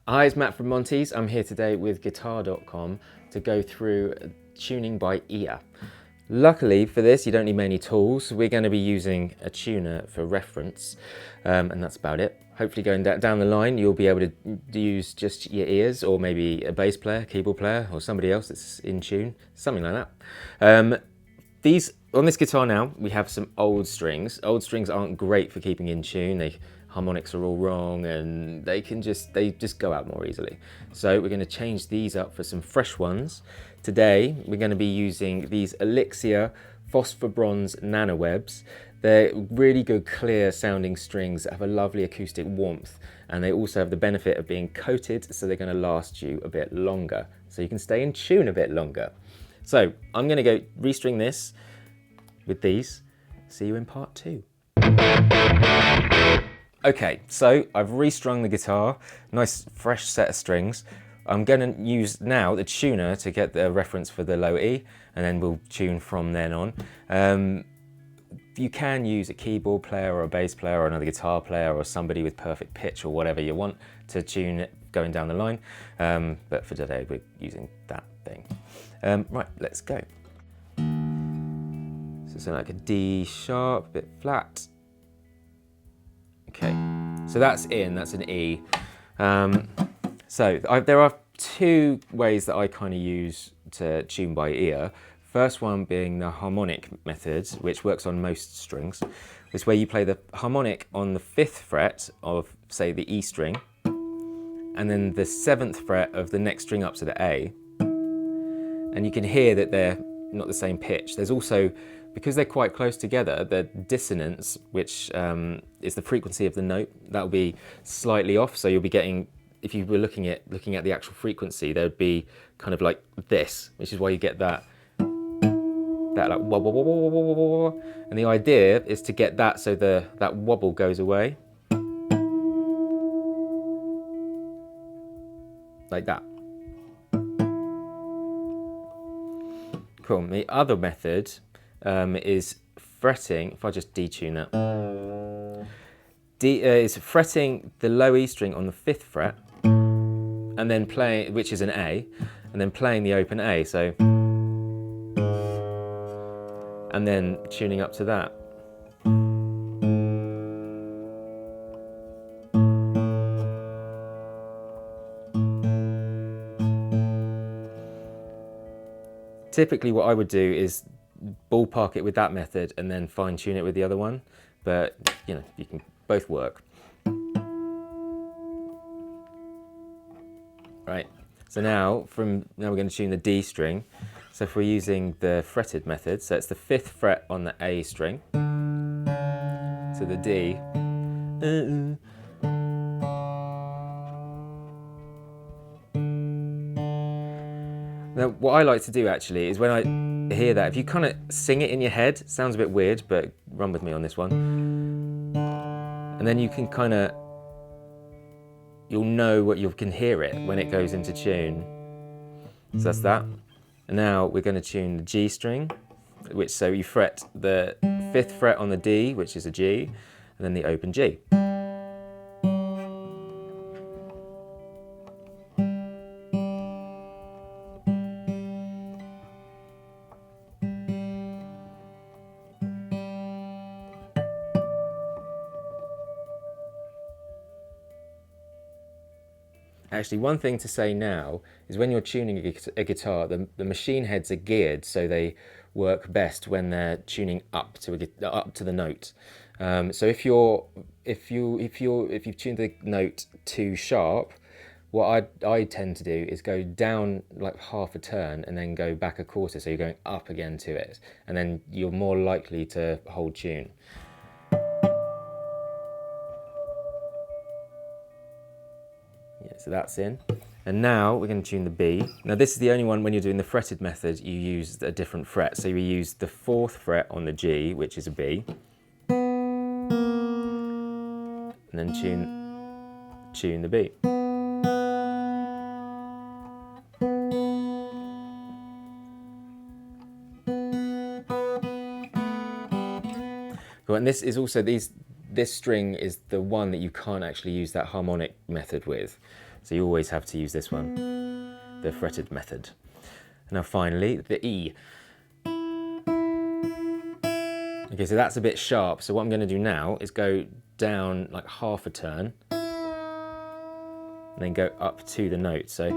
Hi, it's Matt from Monty's. I'm here today with guitar.com to go through tuning by ear. Luckily for this, you don't need many tools. We're going to be using a tuner for reference, and that's about it. Hopefully going down the line, you'll be able to use just your ears, or maybe a bass player, keyboard player, or somebody else that's in tune, something like that. On this guitar now, we have some old strings. Old strings aren't great for keeping in tune. Harmonics are all wrong and they just go out more easily. So we're going to change these up for some fresh ones. Today we're going to be using these Elixir phosphor bronze nanowebs. They're really good clear sounding strings that have a lovely acoustic warmth, and they also have the benefit of being coated, so they're going to last you a bit longer, so you can stay in tune a bit longer. So I'm going to go restring this with these. See you in part 2. Okay, so I've restrung the guitar, nice fresh set of strings. I'm going to use now the tuner to get the reference for the low E, and then we'll tune from then on. You can use a keyboard player or a bass player or another guitar player or somebody with perfect pitch or whatever you want to tune it going down the line. But for today, we're using that thing. Right, let's go. So something like a D sharp, a bit flat. Okay, so that's an E. There are two ways that I kind of use to tune by ear. First one being the harmonic method, which works on most strings. It's where you play the harmonic on the 5th fret of, say, the E string, and then the 7th fret of the next string up to the A. And you can hear that they're not the same pitch. There's also, because they're quite close together, the dissonance, which is the frequency of the note, that will be slightly off. So you'll be getting, if you were looking at the actual frequency, there would be kind of like this, which is why you get that like wobble, wobble, wobble, wobble, wobble. And the idea is to get that so that wobble goes away, like that. Cool. The other method is fretting. If I just detune that, is fretting the low E string on the 5th fret, and then playing, which is an A, and then playing the open A. So, and then tuning up to that. Typically what I would do is ballpark it with that method and then fine tune it with the other one, but you know, you can both work. Right, so now we're going to tune the D string. So if we're using the fretted method, so it's the 5th fret on the A string, so the D. Now, what I like to do actually is when I hear that, if you kind of sing it in your head, it sounds a bit weird, but run with me on this one. And then you can you'll know what you can hear it when it goes into tune. So that's that. And now we're going to tune the G string, so you fret the 5th fret on the D, which is a G, and then the open G. Actually, one thing to say now is when you're tuning a guitar, the machine heads are geared so they work best when they're tuning up to the note. So if you've tuned the note too sharp, what I tend to do is go down like half a turn and then go back a quarter, so you're going up again to it, and then you're more likely to hold tune. So that's in. And now we're going to tune the B. Now this is the only one when you're doing the fretted method, you use a different fret. So you use the 4th fret on the G, which is a B. And then tune the B. Cool. And this is also, this string is the one that you can't actually use that harmonic method with. So you always have to use this one, the fretted method. And now finally, the E. Okay, so that's a bit sharp. So what I'm going to do now is go down like half a turn and then go up to the note. So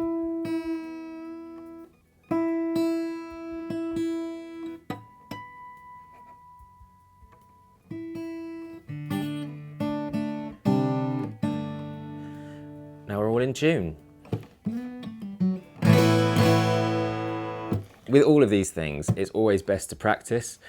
now we're all in tune. With all of these things, it's always best to practice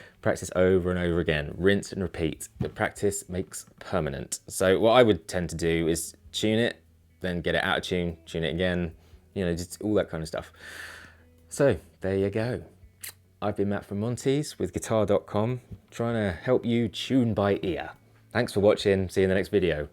over and over again, rinse and repeat. But practice makes permanent. So what I would tend to do is tune it, then get it out of tune it again, you know, just all that kind of stuff. So there you go. I've been Matt from Monty's with guitar.com, trying to help you tune by ear. Thanks for watching. See you in the next video.